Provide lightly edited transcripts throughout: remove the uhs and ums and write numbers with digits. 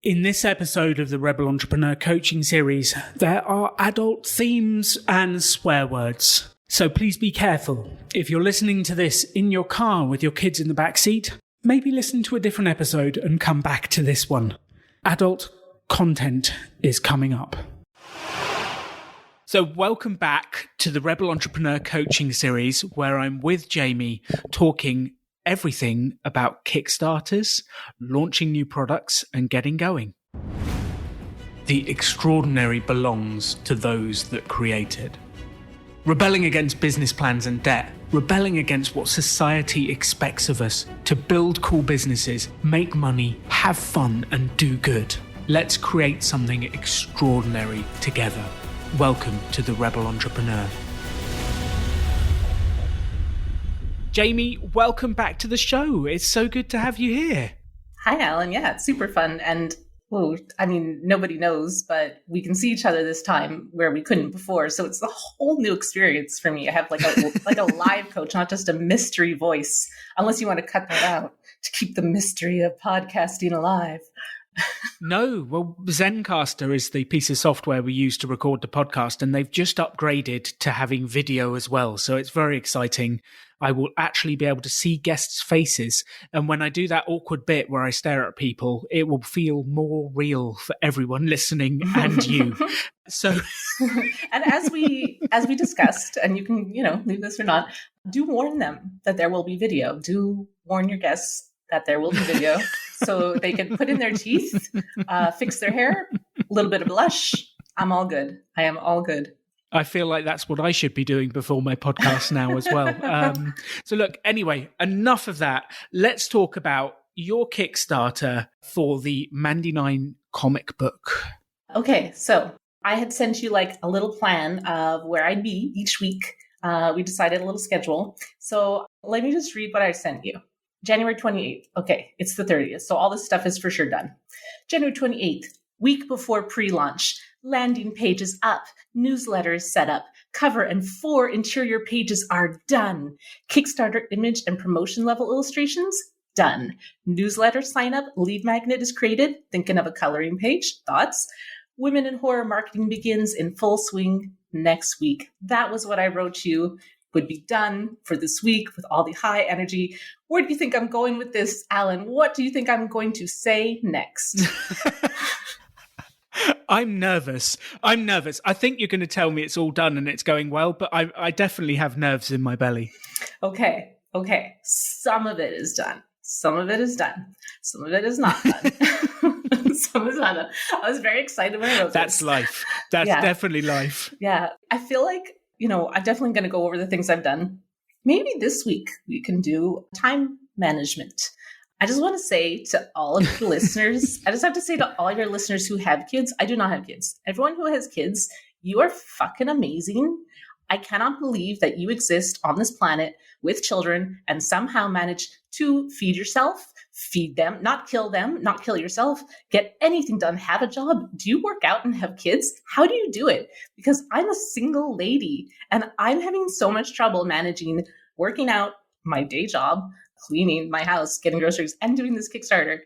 In this episode of the Rebel Entrepreneur Coaching Series, there are adult themes and swear words. So please be careful. If you're listening to this in your car with your kids in the back seat, maybe listen to a different episode and come back to this one. Adult content is coming up. So welcome back to the Rebel Entrepreneur Coaching Series, where I'm with Jaymie talking everything about Kickstarters, launching new products, and getting going. The extraordinary belongs to those that create it. Rebelling against business plans and debt, rebelling against what society expects of us to build cool businesses, make money, have fun, and do good. Let's create something extraordinary together. Welcome to the Rebel Entrepreneur. Jaymie, welcome back to the show. It's so good to have you here. Hi, Alan. Yeah, it's super fun. And, nobody knows, but we can see each other this time where we couldn't before. So it's a whole new experience for me. I have like a live coach, not just a mystery voice, unless you want to cut that out to keep the mystery of podcasting alive. No, well, Zencastr is the piece of software we use to record the podcast, and they've just upgraded to having video as well. So it's very exciting. I will actually be able to see guests' faces. And when I do that awkward bit where I stare at people, it will feel more real for everyone listening and you. So, and as we discussed, and you can, leave this or not, do warn them that there will be video. Do warn your guests that there will be video so they can put in their teeth, fix their hair, a little bit of blush. I'm all good. I am all good. I feel like that's what I should be doing before my podcast now as well. So look, anyway, enough of that. Let's talk about your Kickstarter for the Mandy 9 comic book. Okay, so I had sent you like a little plan of where I'd be each week. We decided a little schedule. So let me just read what I sent you. January 28th. Okay, it's the 30th. So all this stuff is for sure done. January 28th, week before pre-launch. Landing pages up, newsletters set up, cover and 4 interior pages are done. Kickstarter image and promotion level illustrations, done. Newsletter sign up, lead magnet is created, thinking of a coloring page, thoughts. Women in Horror marketing begins in full swing next week. That was what I wrote you would be done for this week with all the high energy. Where do you think I'm going with this, Alan? What do you think I'm going to say next? I'm nervous. I think you're going to tell me it's all done and it's going well, but I definitely have nerves in my belly. Okay. Some of it is done. Some of it is done. Some of it is not done. Some is not done. I was very excited when I wrote That's this. life. That's definitely life. Yeah. I feel like, I'm definitely going to go over the things I've done. Maybe this week we can do time management. I just want to say to all of the listeners, I just have to say to all your listeners who have kids, I do not have kids. Everyone who has kids, you are fucking amazing. I cannot believe that you exist on this planet with children and somehow manage to feed yourself, feed them, not kill yourself, get anything done, have a job. Do you work out and have kids? How do you do it? Because I'm a single lady and I'm having so much trouble managing working out, my day job, cleaning my house, getting groceries, and doing this Kickstarter.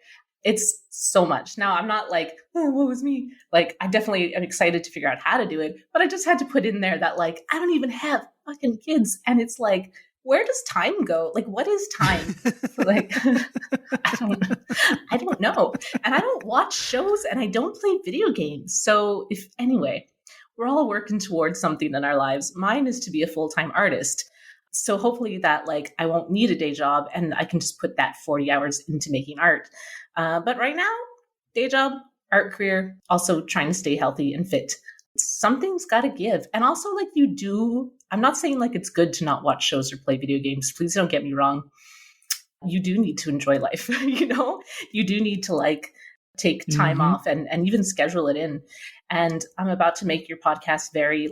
It's so much. Now, I'm not like, oh, what was me? Like, I definitely am excited to figure out how to do it, but I just had to put in there that, like, I don't even have fucking kids. And it's like, where does time go? Like, what is time? Like, I don't know. And I don't watch shows and I don't play video games. So anyway, we're all working towards something in our lives. Mine is to be a full-time artist. So hopefully that I won't need a day job and I can just put that 40 hours into making art. But right now, day job, art career, also trying to stay healthy and fit. Something's got to give. And also I'm not saying it's good to not watch shows or play video games. Please don't get me wrong. You do need to enjoy life. You do need to take time off and even schedule it in. And I'm about to make your podcast very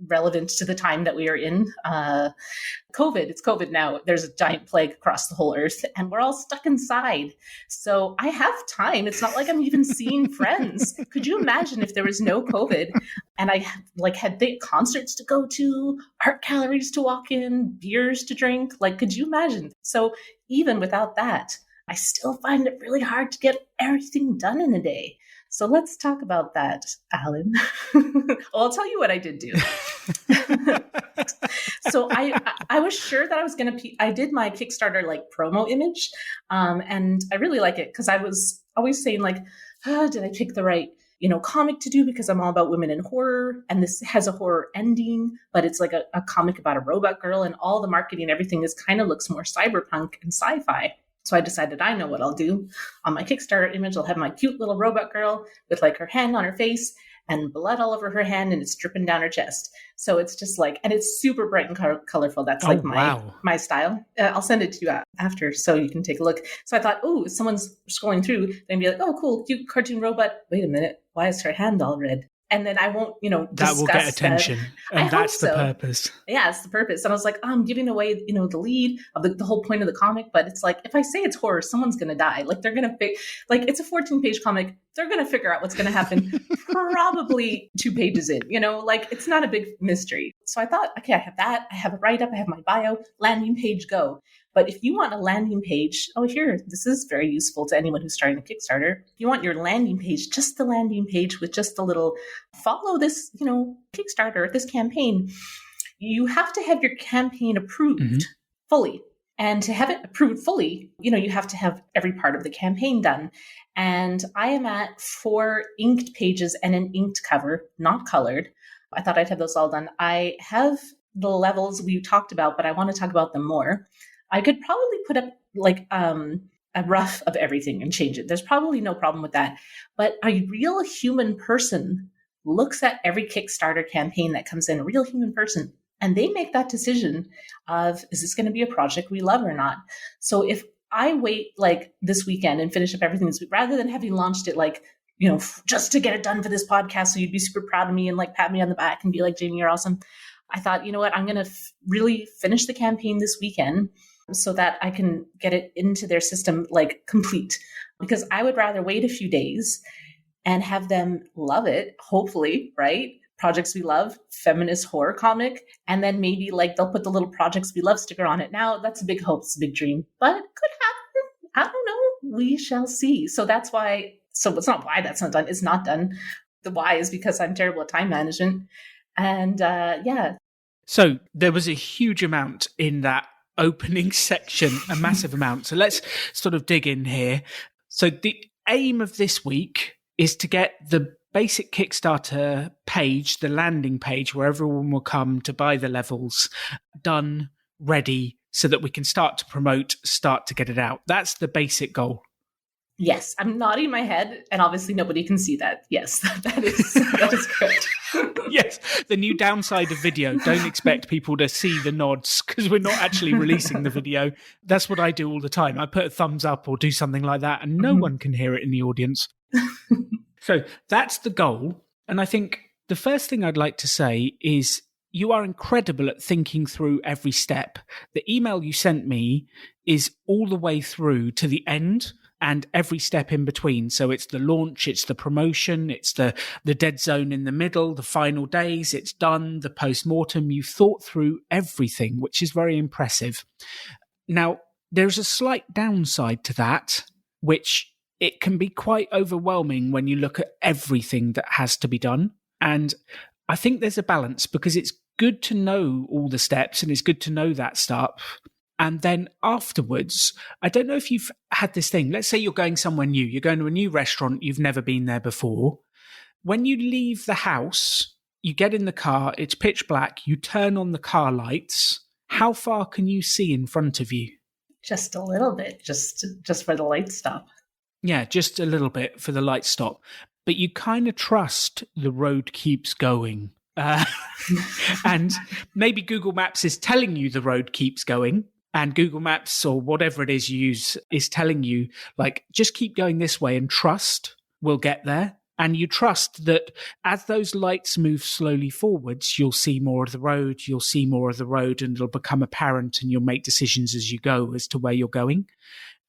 relevant to the time that we are in. COVID, it's COVID now. There's a giant plague across the whole earth and we're all stuck inside. So I have time. It's not like I'm even seeing friends. Could you imagine if there was no COVID and I had concerts to go to, art galleries to walk in, beers to drink? Could you imagine? So even without that, I still find it really hard to get everything done in a day. So let's talk about that, Alan. Well, I'll tell you what I did do. So I was sure that I was going to, I did my Kickstarter like promo image. And I really like it because I was always saying like, did I pick the right, comic to do, because I'm all about women in horror, and this has a horror ending, but it's like a comic about a robot girl, and all the marketing and everything is kind of looks more cyberpunk and sci-fi. So I decided I know what I'll do. On my Kickstarter image, I'll have my cute little robot girl with like her hand on her face and blood all over her hand, and it's dripping down her chest. So it's just like, and it's super bright and colorful. That's like my style. I'll send it to you after so you can take a look. So I thought, if someone's scrolling through, they'd be like, oh, cool, cute cartoon robot. Wait a minute, why is her hand all red? And then I won't, that will get attention. And that's the purpose. Yeah, it's the purpose. And I was like, I'm giving away, the lead of the whole point of the comic. But it's like, if I say it's horror, someone's going to die. Like they're going to like, it's a 14-page comic. They're going to figure out what's going to happen probably 2 pages in, like it's not a big mystery. So I thought, okay, I have that. I have a write-up. I have my bio, landing page, go. But if you want a landing page, this is very useful to anyone who's starting a Kickstarter. If you want your landing page, just the landing page with just a little follow this, Kickstarter, this campaign, you have to have your campaign approved fully. And to have it approved fully, you have to have every part of the campaign done. And I am at 4 inked pages and an inked cover, not colored. I thought I'd have those all done. I have the levels we talked about, but I want to talk about them more. I could probably put up like a rough of everything and change it. There's probably no problem with that. But a real human person looks at every Kickstarter campaign that comes in, a real human person, and they make that decision of, is this going to be a project we love or not? So if I wait like this weekend and finish up everything this week, rather than having launched it like, just to get it done for this podcast, so you'd be super proud of me and like pat me on the back and be like, Jaymie, you're awesome. I thought, you know what, I'm going to really finish the campaign this weekend so that I can get it into their system like complete, because I would rather wait a few days and have them love it, hopefully, right? Projects we love, feminist horror comic, and then maybe like they'll put the little projects we love sticker on it. Now that's a big hope, it's a big dream, but it could happen. I don't know. We shall see. So that's why, it's not why that's not done. It's not done. The why is because I'm terrible at time management. And yeah. So there was a huge amount in that opening section, a massive amount. So let's sort of dig in here. So the aim of this week is to get the basic Kickstarter page, the landing page where everyone will come to buy the levels, done, ready, so that we can start to promote, start to get it out. That's the basic goal. Yes, I'm nodding my head, and obviously nobody can see that. Yes, that is correct. Yes, the new downside of video, don't expect people to see the nods because we're not actually releasing the video. That's what I do all the time. I put a thumbs up or do something like that, and no one can hear it in the audience. So that's the goal. And I think the first thing I'd like to say is you are incredible at thinking through every step. The email you sent me is all the way through to the end and every step in between. So it's the launch, it's the promotion, it's the dead zone in the middle, the final days, it's done, the post-mortem. You've thought through everything, which is very impressive. Now, there's a slight downside to that, which it can be quite overwhelming when you look at everything that has to be done. And I think there's a balance, because it's good to know all the steps and it's good to know that stuff. And then afterwards, I don't know if you've had this thing. Let's say you're going somewhere new. You're going to a new restaurant. You've never been there before. When you leave the house, you get in the car. It's pitch black. You turn on the car lights. How far can you see in front of you? Just a little bit, just for the light stop. Yeah, just a little bit for the light stop. But you kind of trust the road keeps going. And maybe Google Maps is telling you the road keeps going. And Google Maps or whatever it is you use is telling you, like, just keep going this way and trust we'll get there. And you trust that as those lights move slowly forwards, you'll see more of the road, and it'll become apparent, and you'll make decisions as you go as to where you're going.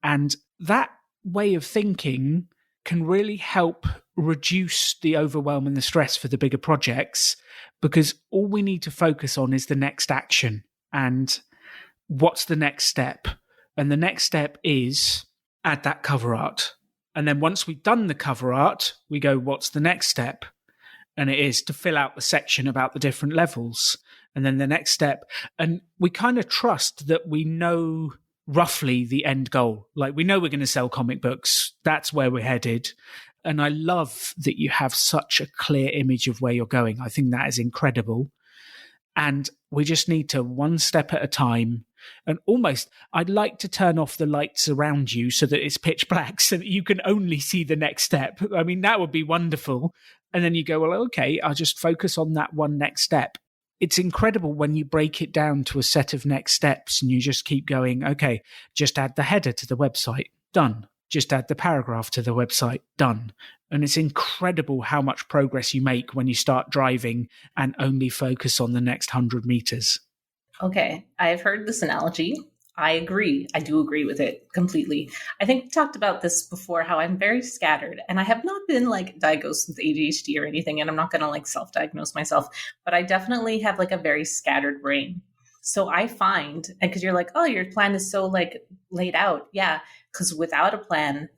And that way of thinking can really help reduce the overwhelm and the stress for the bigger projects, because all we need to focus on is the next action. And what's the next step? And the next step is add that cover art. And then once we've done the cover art, we go, what's the next step? And it is to fill out the section about the different levels. And then the next step. And we kind of trust that we know roughly the end goal. Like, we know we're going to sell comic books. That's where we're headed. And I love that you have such a clear image of where you're going. I think that is incredible. And we just need to one step at a time. And almost, I'd like to turn off the lights around you so that it's pitch black so that you can only see the next step. I mean, that would be wonderful. And then you go, well, okay, I'll just focus on that one next step. It's incredible when you break it down to a set of next steps and you just keep going, okay, just add the header to the website, done. Just add the paragraph to the website, done. And it's incredible how much progress you make when you start driving and only focus on the next 100 meters. Okay, I've heard this analogy. I agree. I do agree with it completely. I think we talked about this before, how I'm very scattered, and I have not been like diagnosed with ADHD or anything, and I'm not going to like self-diagnose myself, but I definitely have like a very scattered brain. So I find, and because you're like, oh, your plan is so like laid out. Yeah, because without a plan,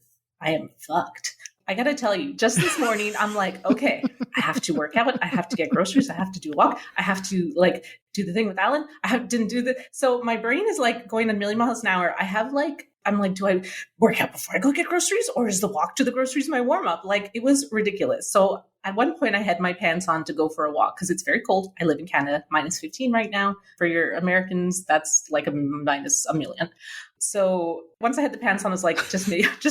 I am fucked. I got to tell you, just this morning, I'm like, okay, I have to work out. I have to get groceries. I have to do a walk. I have to like do the thing with Alan. Didn't do the. So my brain is like going a million miles an hour. I'm like, do I work out before I go get groceries, or is the walk to the groceries my warm up? Like, it was ridiculous. So at one point I had my pants on to go for a walk because it's very cold. I live in Canada, -15 right now. For your Americans, that's like a minus a million. So once I had the pants on, I was like, just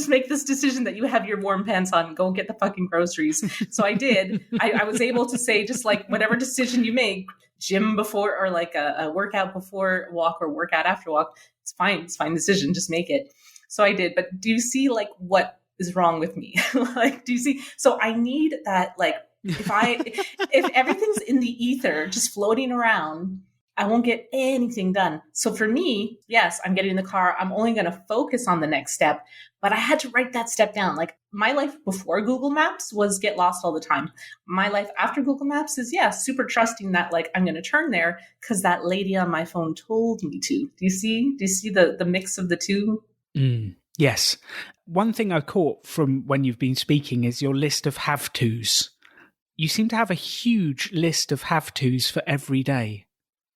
make this decision that you have your warm pants on, go get the fucking groceries. So I did. I was able to say, just like, whatever decision you make, gym before or like a workout before walk or workout after walk, it's fine. It's fine decision. Just make it. So I did. But do you see like what is wrong with me? Like, do you see? So I need that, like, if everything's in the ether, just floating around, I won't get anything done. So for me, yes, I'm getting in the car. I'm only going to focus on the next step, but I had to write that step down. Like, my life before Google Maps was get lost all the time. My life after Google Maps is, yeah, super trusting that like I'm going to turn there because that lady on my phone told me to. Do you see the mix of the two? Yes. One thing I caught from when you've been speaking is your list of have-tos. You seem to have a huge list of have-tos for every day.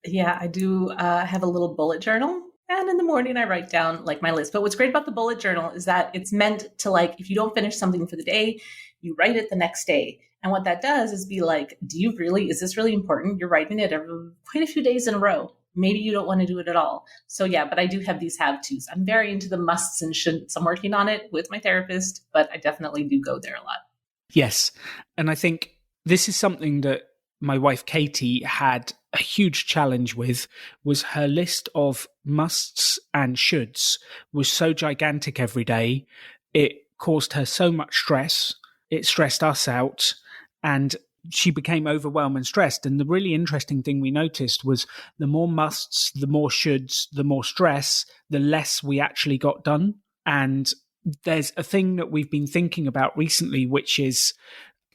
Yeah, I do have a little bullet journal. And in the morning, I write down like my list. But what's great about the bullet journal is that it's meant to, like, if you don't finish something for the day, you write it the next day. And what that does is be like, is this really important? You're writing it quite a few days in a row. Maybe you don't want to do it at all. So yeah, but I do have these have-tos. I'm very into the musts and shouldn'ts. I'm working on it with my therapist, but I definitely do go there a lot. Yes. And I think this is something that my wife Katie had a huge challenge with, was her list of musts and shoulds was so gigantic every day. It caused her so much stress. It stressed us out, and she became overwhelmed and stressed. And the really interesting thing we noticed was the more musts, the more shoulds, the more stress, the less we actually got done. And there's a thing that we've been thinking about recently, which is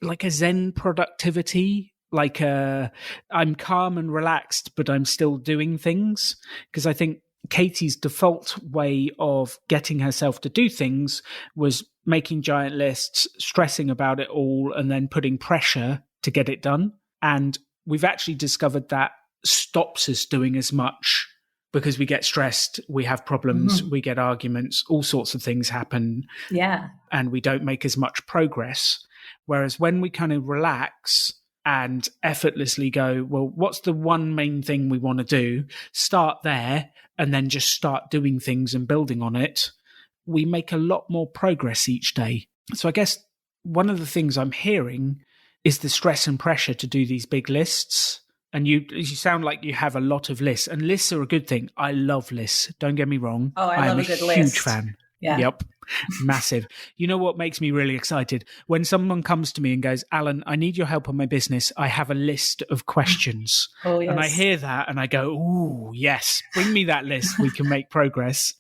like a Zen productivity, like I'm calm and relaxed, but I'm still doing things. Because I think Katie's default way of getting herself to do things was making giant lists, stressing about it all, and then putting pressure to get it done. And we've actually discovered that stops us doing as much because we get stressed, we have problems, we get arguments, all sorts of things happen. Yeah. And we don't make as much progress. Whereas when we kind of relax and effortlessly go, well, what's the one main thing we want to do? Start there and then just start doing things and building on it. We make a lot more progress each day. So I guess one of the things I'm hearing is the stress and pressure to do these big lists. And you sound like you have a lot of lists, and lists are a good thing. I love lists. Don't get me wrong. Oh, I love a good list. I'm a huge fan. Yeah. Yep. Massive. You know what makes me really excited? When someone comes to me and goes, Alan, I need your help on my business. I have a list of questions. Oh, yes. And I hear that and I go, ooh, yes, bring me that list. We can make progress.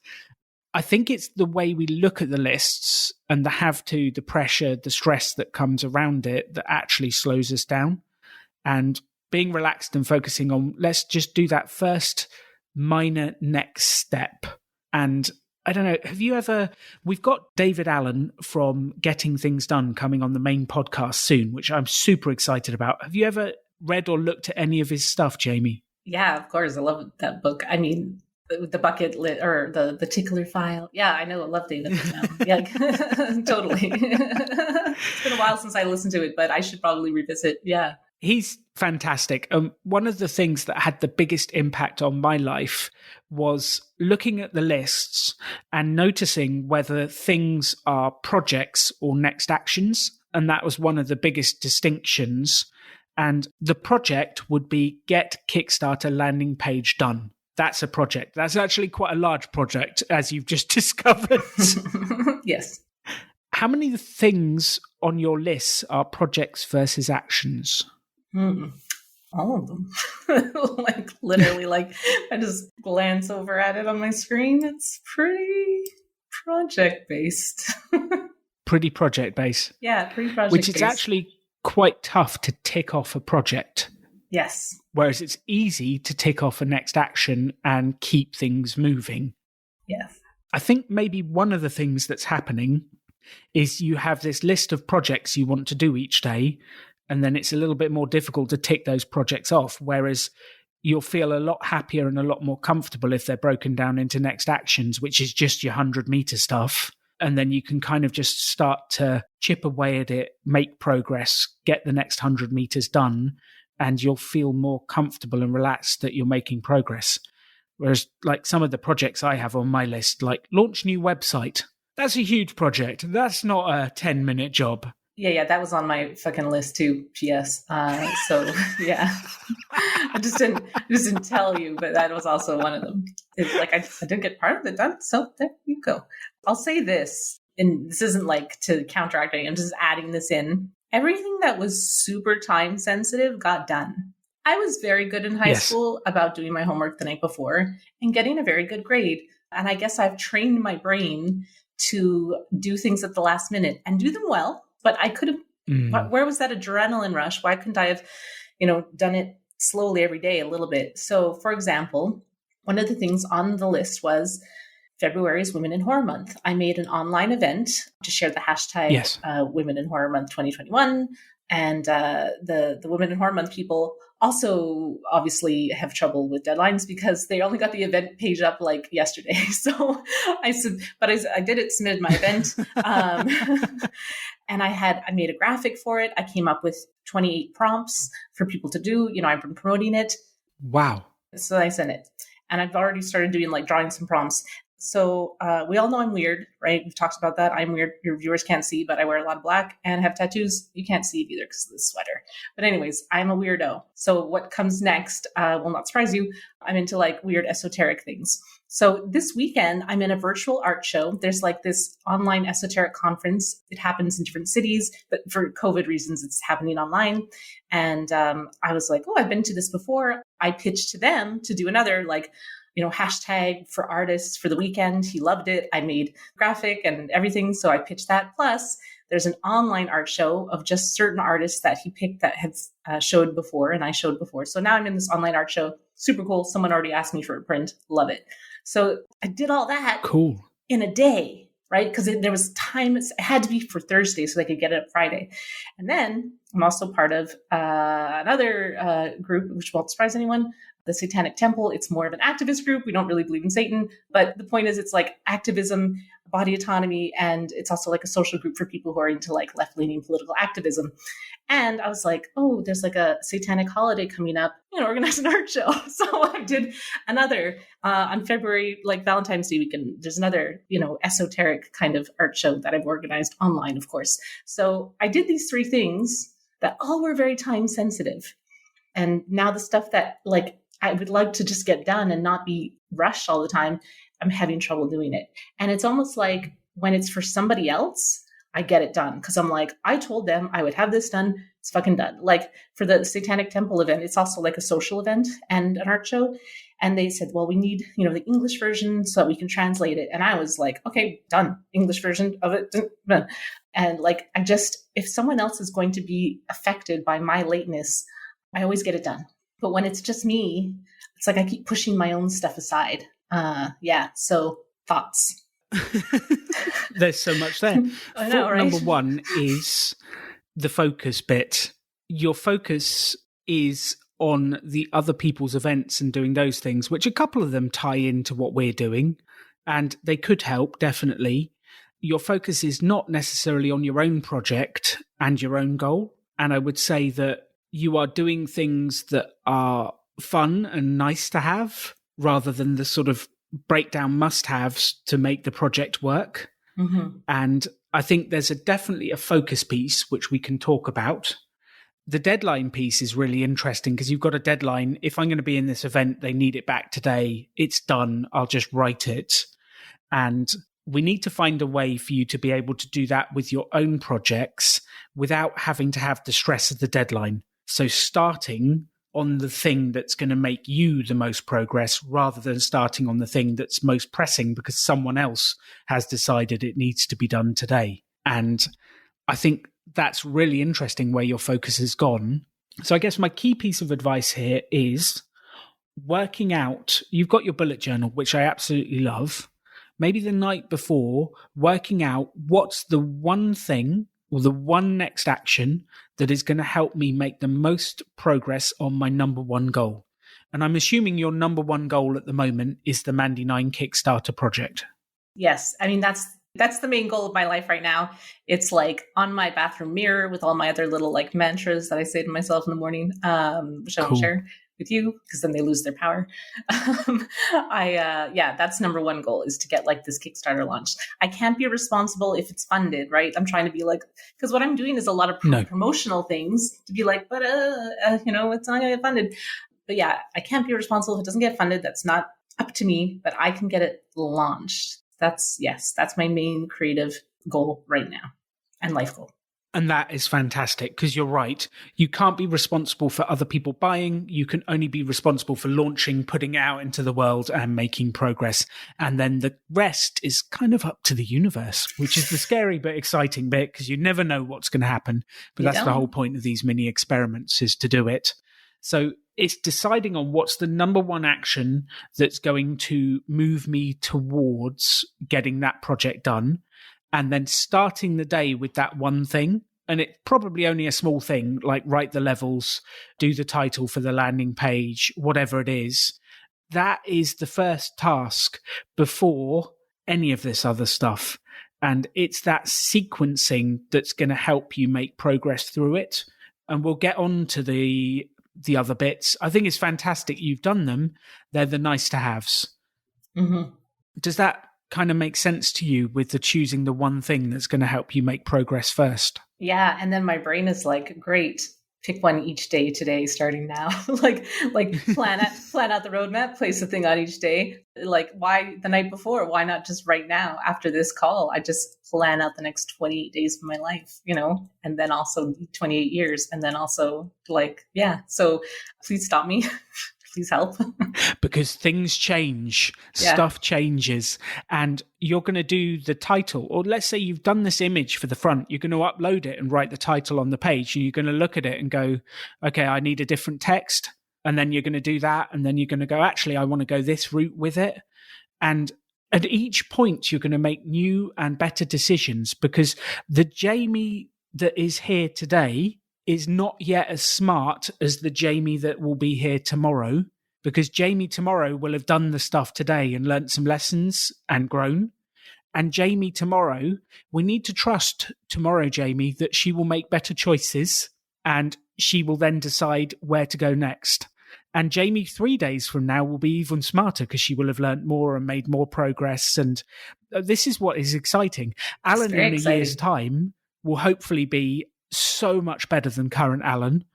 I think it's the way we look at the lists and the have to, the pressure, the stress that comes around it that actually slows us down. And being relaxed and focusing on, let's just do that first minor next step. And I don't know. We've got David Allen from Getting Things Done coming on the main podcast soon, which I'm super excited about. Have you ever read or looked at any of his stuff, Jaymie? Yeah, of course. I love that book. I mean, the bucket lit or the tickler file. Yeah, I know. I love David now. Yeah, totally. It's been a while since I listened to it, but I should probably revisit. Yeah. He's fantastic. One of the things that had the biggest impact on my life was looking at the lists and noticing whether things are projects or next actions. And that was one of the biggest distinctions. And the project would be get Kickstarter landing page done. That's a project. That's actually quite a large project, as you've just discovered. Yes. How many things on your list are projects versus actions? All of them. Like literally, like I just glance over at it on my screen. It's pretty project based. Pretty project based. Yeah, pretty project Which based. is actually quite tough to tick off a project. Yes. Whereas it's easy to tick off a next action and keep things moving. Yes. I think maybe one of the things that's happening is you have this list of projects you want to do each day, and then it's a little bit more difficult to tick those projects off, whereas you'll feel a lot happier and a lot more comfortable if they're broken down into next actions, which is just your 100-meter stuff. And then you can kind of just start to chip away at it, make progress, get the next 100 meters done, and you'll feel more comfortable and relaxed that you're making progress. Whereas like some of the projects I have on my list, like launch new website, that's a huge project. That's not a 10-minute job. Yeah, that was on my fucking list too. P.S. So yeah, I just didn't tell you, but that was also one of them. It's like I did get part of it done, so there you go. I'll say this, and this isn't like to counteract anything. I'm just adding this in. Everything that was super time sensitive got done. I was very good in high school about doing my homework the night before and getting a very good grade. And I guess I've trained my brain to do things at the last minute and do them well. But I could have, where was that adrenaline rush? Why couldn't I have, done it slowly every day a little bit? So for example, one of the things on the list was February's Women in Horror Month. I made an online event to share the hashtag Women in Horror Month 2021. And the Women in Horror Month people also obviously have trouble with deadlines because they only got the event page up like yesterday. So I submitted my event. And I made a graphic for it. I came up with 28 prompts for people to do. I've been promoting it. Wow. So I sent it. And I've already started doing drawing some prompts. So we all know I'm weird, right? We've talked about that. I'm weird. Your viewers can't see, but I wear a lot of black and have tattoos. You can't see it either because of the sweater. But anyways, I'm a weirdo. So what comes next will not surprise you. I'm into weird esoteric things. So this weekend, I'm in a virtual art show. There's this online esoteric conference. It happens in different cities, but for COVID reasons, it's happening online. And I was like, oh, I've been to this before. I pitched to them to do another hashtag for artists for the weekend. He loved it. I made graphic and everything. So I pitched that. Plus there's an online art show of just certain artists that he picked that had showed before and I showed before. So now I'm in this online art show. Super cool. Someone already asked me for a print. Love it. So I did all that cool in a day, right? Because there was time. It had to be for Thursday so they could get it up Friday. And then I'm also part of another group, which won't surprise anyone, the Satanic Temple. It's more of an activist group. We don't really believe in Satan, but the point is it's activism, body autonomy, and it's also a social group for people who are into left-leaning political activism. And I was like, oh, there's a satanic holiday coming up, organize an art show. So I did another on February, Valentine's Day weekend. There's another, esoteric kind of art show that I've organized online, of course. So I did these 3 things that all were very time sensitive. And now the stuff that I would like to just get done and not be rushed all the time, I'm having trouble doing it. And it's almost like when it's for somebody else, I get it done. Cause I'm I told them I would have this done. It's fucking done. For the Satanic Temple event, it's also a social event and an art show. And they said, well, we need, the English version so that we can translate it. And I was okay, done. English version of it. And if someone else is going to be affected by my lateness, I always get it done. But when it's just me, it's I keep pushing my own stuff aside. So thoughts. There's so much there. I know, Fault right? number one is the focus bit. Your focus is on the other people's events and doing those things, which a couple of them tie into what we're doing, and they could help, definitely. Your focus is not necessarily on your own project and your own goal. And I would say that you are doing things that are fun and nice to have rather than the sort of breakdown must-haves to make the project work. Mm-hmm. And I think there's definitely a focus piece, which we can talk about. The deadline piece is really interesting because you've got a deadline. If I'm going to be in this event, they need it back today. It's done. I'll just write it. And we need to find a way for you to be able to do that with your own projects without having to have the stress of the deadline. So starting on the thing that's going to make you the most progress rather than starting on the thing that's most pressing because someone else has decided it needs to be done today. And I think that's really interesting where your focus has gone. So I guess my key piece of advice here is working out. You've got your bullet journal, which I absolutely love. Maybe the night before, working out what's the one thing or the one next action that is going to help me make the most progress on my number one goal. And I'm assuming your number one goal at the moment is the Mandy 9 Kickstarter project. Yes. I mean, that's the main goal of my life right now. It's like on my bathroom mirror with all my other little like mantras that I say to myself in the morning, which I won't share with you because then they lose their power. That's number one goal is to get like this Kickstarter launched. I can't be responsible if it's funded, right? I'm trying to be like, because what I'm doing is a lot of promotional things to be like, but it's not going to get funded. But yeah, I can't be responsible if it doesn't get funded. That's not up to me, but I can get it launched. That's my main creative goal right now and life goal. And that is fantastic because you're right. You can't be responsible for other people buying. You can only be responsible for launching, putting it out into the world and making progress. And then the rest is kind of up to the universe, which is the scary but exciting bit because you never know what's going to happen. But that's the whole point of these mini experiments is to do it. So it's deciding on what's the number one action that's going to move me towards getting that project done. And then starting the day with that one thing. And it's probably only a small thing, like write the levels, do the title for the landing page, whatever it is. That is the first task before any of this other stuff. And it's that sequencing that's going to help you make progress through it. And we'll get on to the other bits. I think it's fantastic you've done them. They're the nice to haves. Mm-hmm. Does that kind of make sense to you with the choosing the one thing that's going to help you make progress first? Yeah. And then my brain is like, great, pick one each day today, starting now. like plan out the roadmap, place a thing on each day. Like why the night before? Why not just right now after this call? I just plan out the next 28 days of my life, and then also 28 years. And then also so please stop me. Please help. Because things change, stuff changes, and you're going to do the title. Or let's say you've done this image for the front, you're going to upload it and write the title on the page, and you're going to look at it and go, okay, I need a different text. And then you're going to do that. And then you're going to go, actually, I want to go this route with it. And at each point, you're going to make new and better decisions because the Jaymie that is here today is not yet as smart as the Jaymie that will be here tomorrow, because Jaymie tomorrow will have done the stuff today and learnt some lessons and grown. And Jaymie tomorrow, we need to trust tomorrow, Jaymie, that she will make better choices and she will then decide where to go next. And Jaymie 3 days from now will be even smarter because she will have learnt more and made more progress. And this is what is exciting. Alan in a year's time will hopefully be so much better than current Alan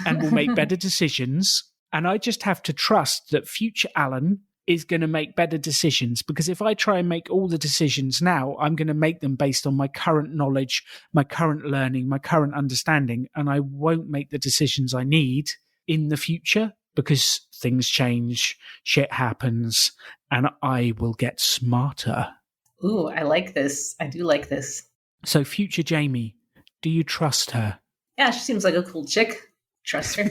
and will make better decisions. And I just have to trust that future Alan is going to make better decisions, because if I try and make all the decisions now, I'm going to make them based on my current knowledge, my current learning, my current understanding, and I won't make the decisions I need in the future because things change, shit happens, and I will get smarter. Ooh, I like this. I do like this. So future Jaymie, do you trust her? Yeah, she seems like a cool chick. Trust her.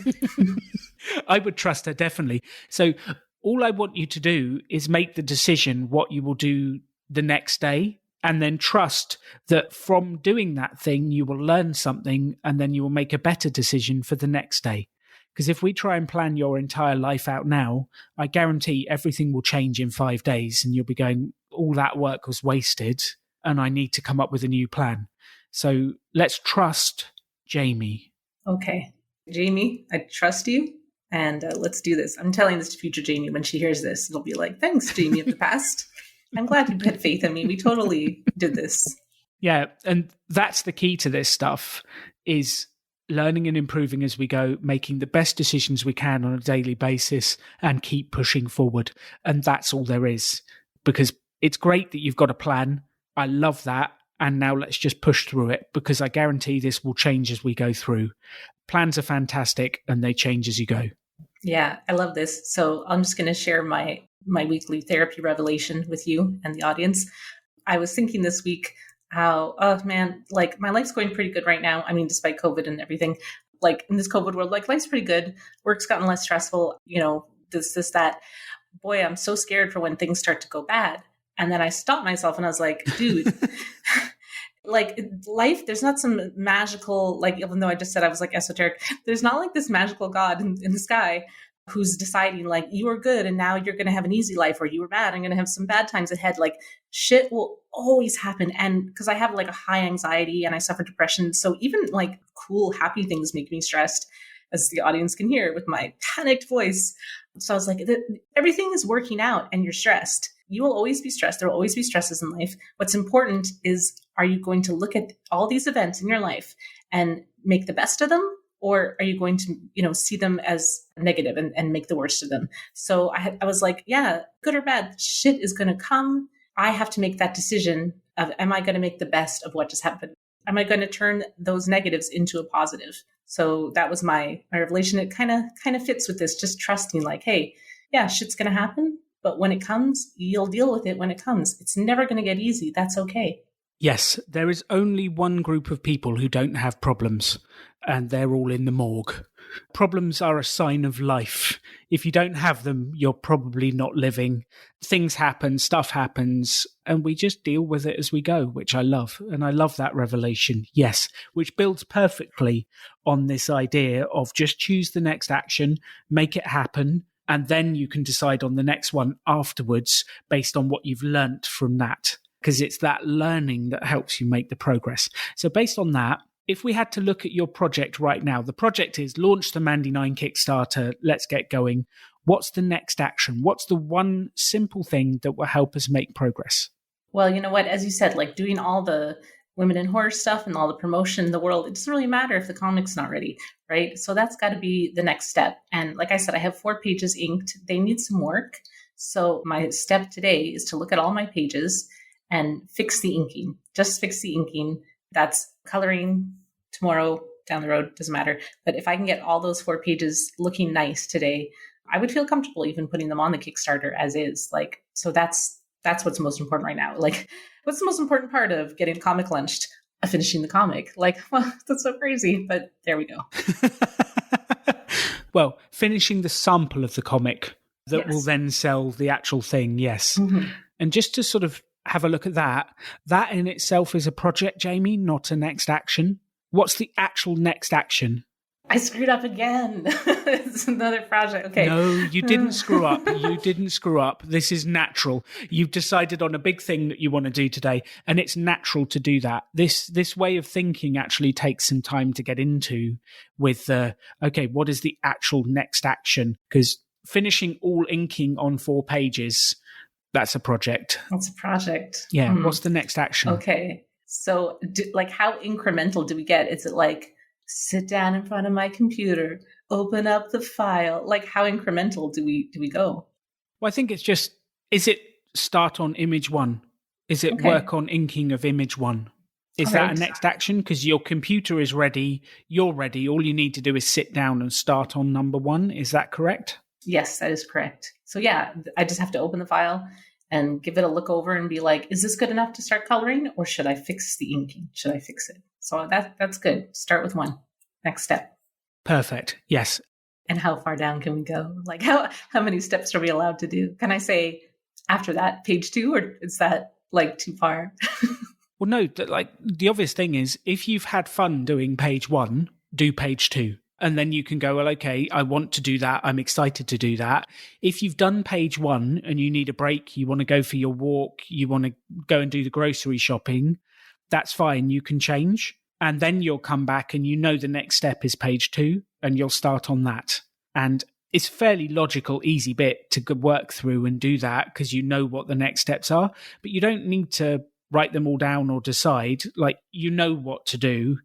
I would trust her, definitely. So all I want you to do is make the decision what you will do the next day, and then trust that from doing that thing, you will learn something and then you will make a better decision for the next day. Because if we try and plan your entire life out now, I guarantee everything will change in 5 days and you'll be going, all that work was wasted and I need to come up with a new plan. So let's trust Jaymie. Okay. Jaymie, I trust you. And let's do this. I'm telling this to future Jaymie when she hears this. It'll be like, thanks, Jaymie of the past. I'm glad you had faith in me. We totally did this. Yeah. And that's the key to this stuff, is learning and improving as we go, making the best decisions we can on a daily basis and keep pushing forward. And that's all there is, because it's great that you've got a plan. I love that. And now let's just push through it, because I guarantee this will change as we go through. Plans are fantastic and they change as you go. Yeah, I love this. So I'm just going to share my weekly therapy revelation with you and the audience. I was thinking this week how, oh man, like my life's going pretty good right now. I mean, despite COVID and everything, like in this COVID world, like life's pretty good. Work's gotten less stressful, this, that. Boy, I'm so scared for when things start to go bad. And then I stopped myself and I was like, dude, like life, there's not some magical, like, even though I just said I was like esoteric, there's not like this magical God in the sky who's deciding like you are good and now you're going to have an easy life, or you were bad, I'm going to have some bad times ahead. Like shit will always happen. And because I have like a high anxiety and I suffer depression. So even like cool, happy things make me stressed, as the audience can hear with my panicked voice. So I was like, everything is working out and you're stressed. You will always be stressed. There will always be stresses in life. What's important is, are you going to look at all these events in your life and make the best of them? Or are you going to, see them as negative and make the worst of them? So I was like, yeah, good or bad, shit is going to come. I have to make that decision of, am I going to make the best of what just happened? Am I going to turn those negatives into a positive? So that was my revelation. It kind of fits with this, just trusting like, hey, yeah, shit's going to happen. But when it comes, you'll deal with it when it comes. It's never going to get easy. That's okay. Yes, there is only one group of people who don't have problems, and they're all in the morgue. Problems are a sign of life. If you don't have them, you're probably not living. Things happen, stuff happens, and we just deal with it as we go, which I love. And I love that revelation, yes, which builds perfectly on this idea of just choose the next action, make it happen, and then you can decide on the next one afterwards based on what you've learnt from that, because it's that learning that helps you make the progress. So based on that, if we had to look at your project right now, the project is launch the Mandy 9 Kickstarter, let's get going. What's the next action? What's the one simple thing that will help us make progress? Well, you know what, as you said, like doing all the women in horror stuff and all the promotion in the world, it doesn't really matter if the comic's not ready, right? So that's got to be the next step. And like I said, I have 4 pages inked. They need some work. So my step today is to look at all my pages and fix the inking. Just fix the inking. That's coloring tomorrow, down the road, doesn't matter. But if I can get all those 4 pages looking nice today, I would feel comfortable even putting them on the Kickstarter as is. Like, so that's what's most important right now. Like, what's the most important part of getting comic lunched? Finishing the comic. Like, well, that's so crazy, but there we go. Well, finishing the sample of the comic that Yes. will then sell the actual thing, yes. Mm-hmm. And just to sort of have a look at that in itself is a project, Jaymie, not a next action. What's the actual next action? I screwed up again. It's another project. Okay. No, you didn't screw up. You didn't screw up. This is natural. You've decided on a big thing that you want to do today, and it's natural to do that. This way of thinking actually takes some time to get into with, okay, what is the actual next action? Because finishing all inking on 4 pages, that's a project. That's a project. Yeah. What's the next action? Okay. So like how incremental do we get? Is it like sit down in front of my computer, open up the file? Like how incremental do we go? Well, I think it's just, is it start on image 1? Is it work on inking of image 1? Is that a next action? Because your computer is ready, you're ready. All you need to do is sit down and start on number 1. Is that correct? Yes, that is correct. So yeah, I just have to open the file and give it a look over and be like, is this good enough to start coloring, or should I fix the inking? Should I fix it? So that's good. Start with 1. Next step. Perfect. Yes. And how far down can we go? Like how many steps are we allowed to do? Can I say after that page 2, or is that like too far. Well, no, like the obvious thing is if you've had fun doing page 1, do page 2. And then you can go, well, okay, I want to do that. I'm excited to do that. If you've done page 1 and you need a break, you want to go for your walk, you want to go and do the grocery shopping, that's fine. You can change. And then you'll come back and you know the next step is page 2 and you'll start on that. And it's fairly logical, easy bit to work through and do that because you know what the next steps are. But you don't need to write them all down or decide. Like, you know what to do.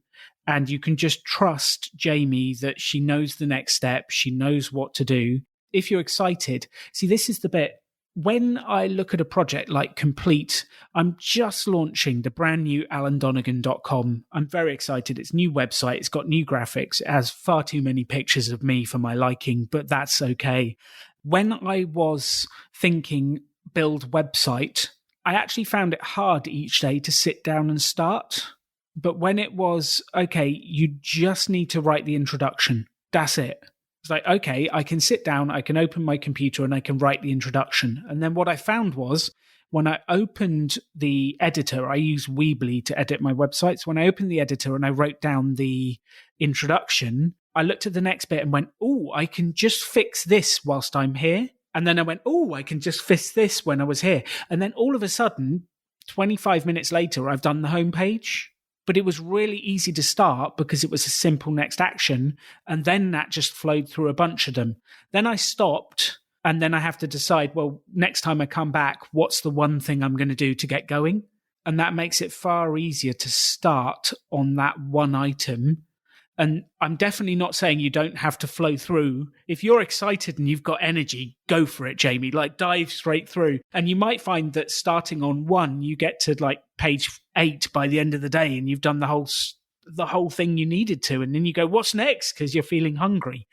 And you can just trust Jaymie that she knows the next step. She knows what to do. If you're excited, see, this is the bit. When I look at a project like Complete, I'm just launching the brand new alandonegan.com. I'm very excited. It's a new website. It's got new graphics. It has far too many pictures of me for my liking, but that's okay. When I was thinking build website, I actually found it hard each day to sit down and start. But when it was, okay, you just need to write the introduction. That's it. It's like, okay, I can sit down, I can open my computer and I can write the introduction. And then what I found was when I opened the editor, I use Weebly to edit my websites. When I opened the editor and I wrote down the introduction, I looked at the next bit and went, oh, I can just fix this whilst I'm here. And then I went, oh, I can just fix this when I was here. And then all of a sudden, 25 minutes later, I've done the homepage. But it was really easy to start because it was a simple next action. And then that just flowed through a bunch of them. Then I stopped and then I have to decide, well, next time I come back, what's the one thing I'm going to do to get going? And that makes it far easier to start on that one item. And I'm definitely not saying you don't have to flow through. If you're excited and you've got energy, go for it, Jaymie. Like, dive straight through. And you might find that starting on 1, you get to like page 8 by the end of the day and you've done the whole thing you needed to. And then you go, what's next? Because you're feeling hungry.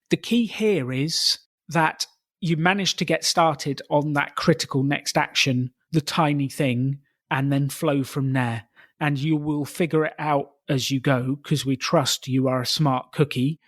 The key here is that you manage to get started on that critical next action, the tiny thing, and then flow from there. And you will figure it out as you go because we trust you are a smart cookie.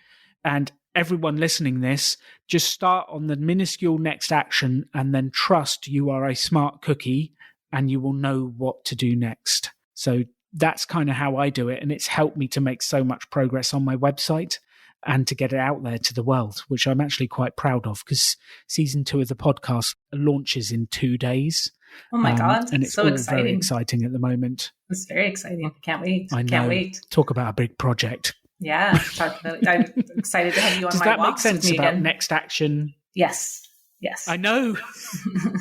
And everyone listening this, just start on the minuscule next action and then trust you are a smart cookie and you will know what to do next. So that's kind of how I do it. And it's helped me to make so much progress on my website and to get it out there to the world, which I'm actually quite proud of because season 2 of the podcast launches in 2 days. Oh my God. And it's so all exciting. very exciting at the moment. It's very exciting. Can't wait. I know. Can't wait. Talk about a big project. Yeah. Talk about it. I'm excited to have you on Does my that make walks sense with me about again. next action? Yes. Yes. I know.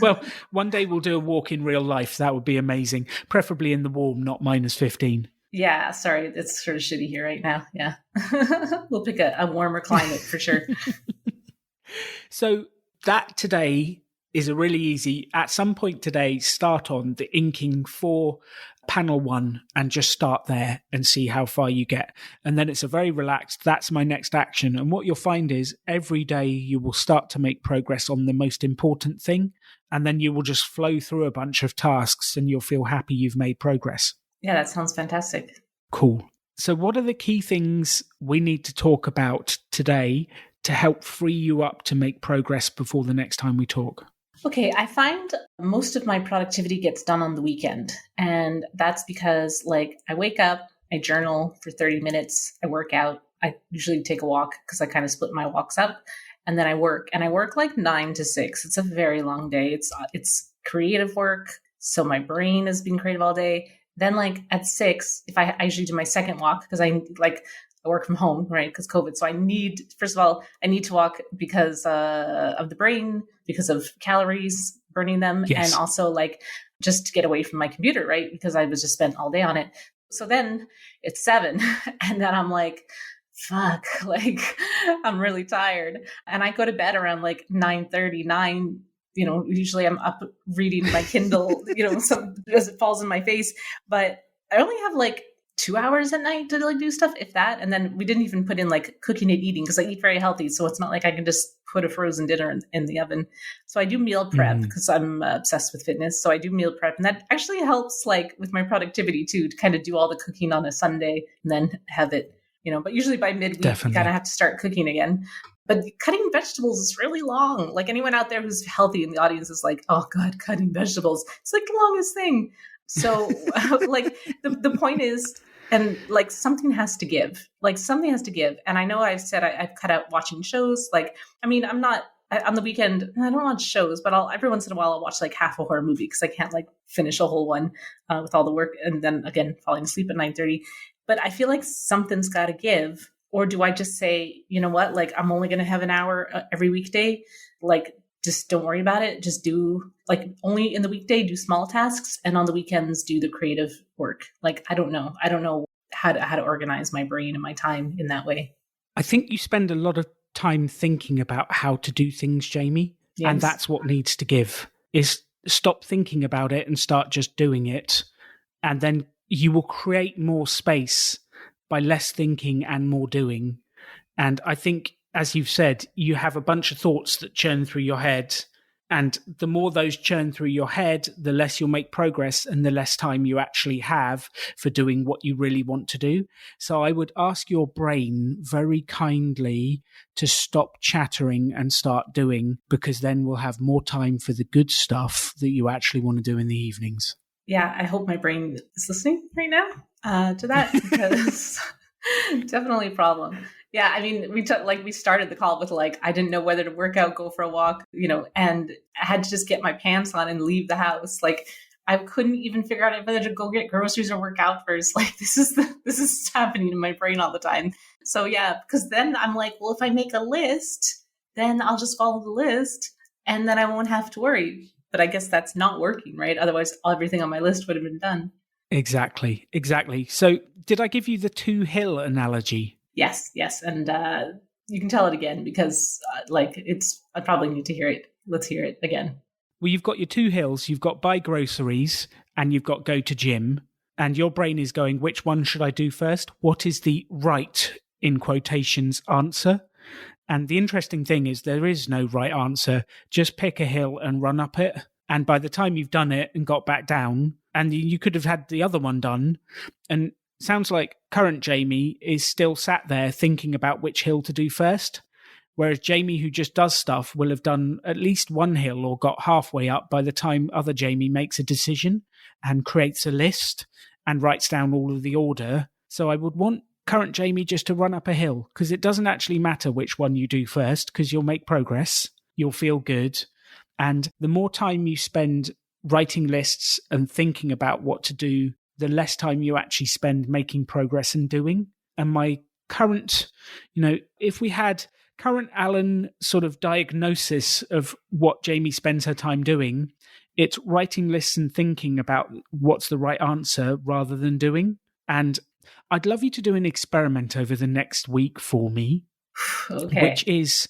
Well, one day we'll do a walk in real life. That would be amazing. Preferably in the warm, not -15. Yeah. Sorry. It's sort of shitty here right now. Yeah. We'll pick a warmer climate for sure. So that today is a really easy, at some point today, start on the inking for panel 1 and just start there and see how far you get. And then it's a very relaxed, that's my next action. And what you'll find is every day you will start to make progress on the most important thing. And then you will just flow through a bunch of tasks and you'll feel happy you've made progress. Yeah, that sounds fantastic. Cool. So what are the key things we need to talk about today to help free you up to make progress before the next time we talk? Okay, I find most of my productivity gets done on the weekend. And that's because like I wake up, I journal for 30 minutes, I work out, I usually take a walk because I kind of split my walks up, and then I work. And I work like 9 to 6. It's a very long day. It's creative work. So my brain has been creative all day. Then like at 6, if I usually do my second walk because I work from home, right? Because COVID. So first of all, I need to walk because of the brain, because of calories, burning them. Yes. And also like just to get away from my computer, right? Because I was just spent all day on it. So then it's 7 and then I'm like, fuck, like I'm really tired. And I go to bed around like 9:30, 9. Usually I'm up reading my Kindle, some as it falls in my face, but I only have like 2 hours at night to like do stuff, if that. And then we didn't even put in like cooking and eating because I eat very healthy. So it's not like I can just put a frozen dinner in the oven. So I do meal prep because I'm obsessed with fitness. So I do meal prep, and that actually helps like with my productivity too, to kind of do all the cooking on a Sunday and then have it, but usually by midweek, you kind of have to start cooking again. But cutting vegetables is really long. Like anyone out there who's healthy in the audience is like, oh God, cutting vegetables. It's like the longest thing. So like the point is, and like something has to give. Like something has to give. And I know I've said I've cut out watching shows. Like, I mean, I'm not on the weekend, I don't watch shows, but every once in a while I'll watch like half a horror movie because I can't like finish a whole one with all the work and then again falling asleep at 9:30. But I feel like something's got to give. Or do I just say, you know what, like I'm only going to have an hour every weekday, like just don't worry about it. Just do like only in the weekday, do small tasks, and on the weekends do the creative work. Like I don't know how to organize my brain and my time in that way. I think you spend a lot of time thinking about how to do things, Jaymie, Yes. and that's what needs to give. Is stop thinking about it and start just doing it, and then you will create more space by less thinking and more doing. And I think, as you've said, you have a bunch of thoughts that churn through your head. And the more those churn through your head, the less you'll make progress and the less time you actually have for doing what you really want to do. So I would ask your brain very kindly to stop chattering and start doing, because then we'll have more time for the good stuff that you actually want to do in the evenings. Yeah, I hope my brain is listening right now to that, because definitely a problem. Yeah, I mean, we started the call with like, I didn't know whether to work out, go for a walk, and I had to just get my pants on and leave the house. Like I couldn't even figure out whether to go get groceries or work out first. Like this is happening in my brain all the time. So yeah, because then I'm like, well, if I make a list, then I'll just follow the list and then I won't have to worry. But I guess that's not working, right? Otherwise, everything on my list would have been done. Exactly. So did I give you the two-hill analogy? Yes. And you can tell it again because I probably need to hear it. Let's hear it again. Well, you've got your two hills. You've got buy groceries and you've got go to gym. And your brain is going, which one should I do first? What is the right, in quotations, answer? And the interesting thing is there is no right answer. Just pick a hill and run up it. And by the time you've done it and got back down, and you could have had the other one done, and sounds like current Jaymie is still sat there thinking about which hill to do first. Whereas Jaymie, who just does stuff, will have done at least one hill or got halfway up by the time other Jaymie makes a decision and creates a list and writes down all of the order. So I would want current Jaymie just to run up a hill, because it doesn't actually matter which one you do first, because you'll make progress, you'll feel good. And the more time you spend writing lists and thinking about what to do, the less time you actually spend making progress and doing. And my current, if we had current Alan sort of diagnosis of what Jaymie spends her time doing, it's writing lists and thinking about what's the right answer rather than doing. And I'd love you to do an experiment over the next week for me, okay. Which is,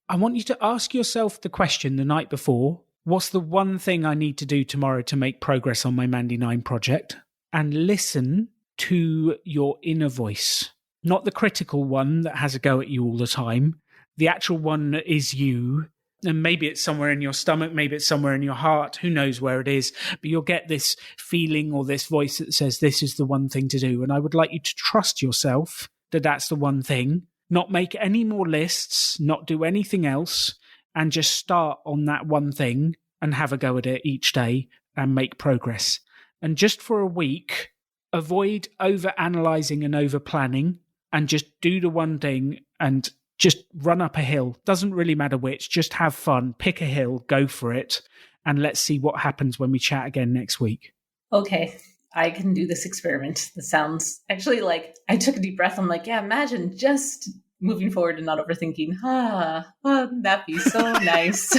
I want you to ask yourself the question the night before, what's the one thing I need to do tomorrow to make progress on my Mandy 9 project? And listen to your inner voice, not the critical one that has a go at you all the time, the actual one that is you. And maybe it's somewhere in your stomach, maybe it's somewhere in your heart, who knows where it is, but you'll get this feeling or this voice that says this is the one thing to do. And I would like you to trust yourself that that's the one thing, not make any more lists, not do anything else, and just start on that one thing and have a go at it each day and make progress. And just for a week, avoid over-analyzing and over-planning and just do the one thing and just run up a hill. Doesn't really matter which, just have fun, pick a hill, go for it, and let's see what happens when we chat again next week. Okay, I can do this experiment. This sounds actually like, I took a deep breath. I'm like, yeah, imagine just moving forward and not overthinking. Wouldn't that be so nice?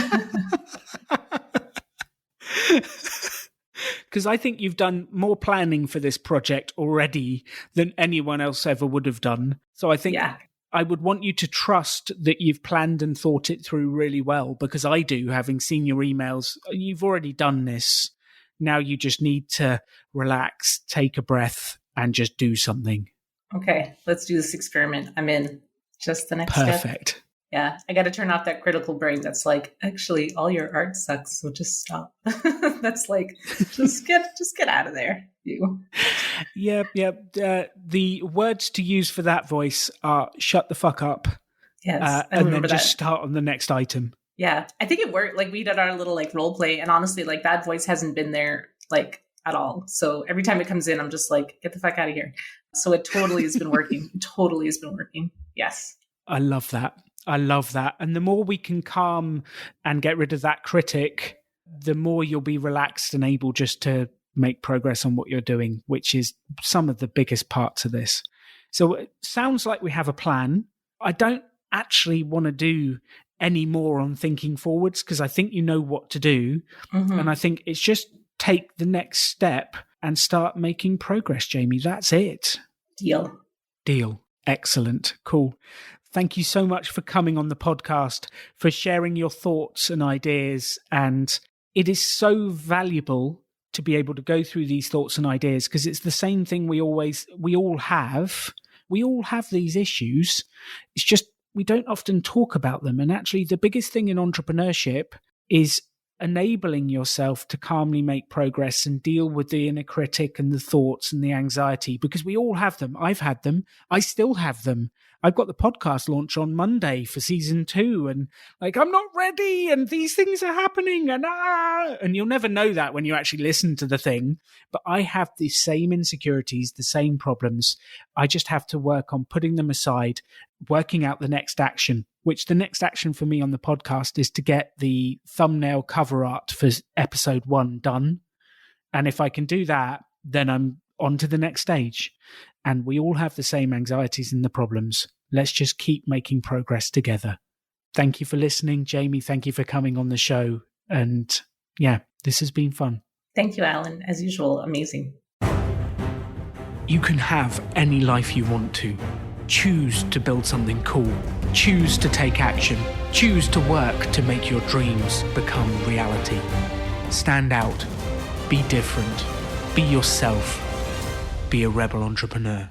Because I think you've done more planning for this project already than anyone else ever would have done. So I think I would want you to trust that you've planned and thought it through really well, because I do, having seen your emails. You've already done this. Now you just need to relax, take a breath, and just do something. Okay, let's do this experiment. I'm in. Just the next step. Perfect. Yeah, I got to turn off that critical brain that's like, actually, all your art sucks, so just stop. That's like, just get out of there, you. Yeah. The words to use for that voice are shut the fuck up Yes, I and then remember just that. start on the next item. Yeah, I think it worked. Like we did our little like role play, and honestly, like that voice hasn't been there like at all. So every time it comes in, I'm just like, get the fuck out of here. So it totally has been working. It totally has been working. Yes. I love that. I love that. And the more we can calm and get rid of that critic, the more you'll be relaxed and able just to make progress on what you're doing, which is some of the biggest parts of this. So it sounds like we have a plan. I don't actually want to do any more on thinking forwards because I think you know what to do. Mm-hmm. And I think it's just take the next step and start making progress, Jaymie. That's it. Deal. Excellent. Cool. Thank you so much for coming on the podcast, for sharing your thoughts and ideas. And it is so valuable to be able to go through these thoughts and ideas because it's the same thing we all have. We all have these issues. It's just we don't often talk about them. And actually, the biggest thing in entrepreneurship is enabling yourself to calmly make progress and deal with the inner critic and the thoughts and the anxiety, because we all have them. I've had them. I still have them. I've got the podcast launch on Monday for season 2 and like, I'm not ready and these things are happening and you'll never know that when you actually listen to the thing. But I have the same insecurities, the same problems. I just have to work on putting them aside, working out the next action, which the next action for me on the podcast is to get the thumbnail cover art for episode 1 done. And if I can do that, then I'm on to the next stage. And we all have the same anxieties and the problems. Let's just keep making progress together. Thank you for listening, Jaymie. Thank you for coming on the show. And yeah, this has been fun. Thank you, Alan. As usual, amazing. You can have any life you want to. Choose to build something cool. Choose to take action. Choose to work to make your dreams become reality. Stand out. Be different. Be yourself. Be a rebel entrepreneur.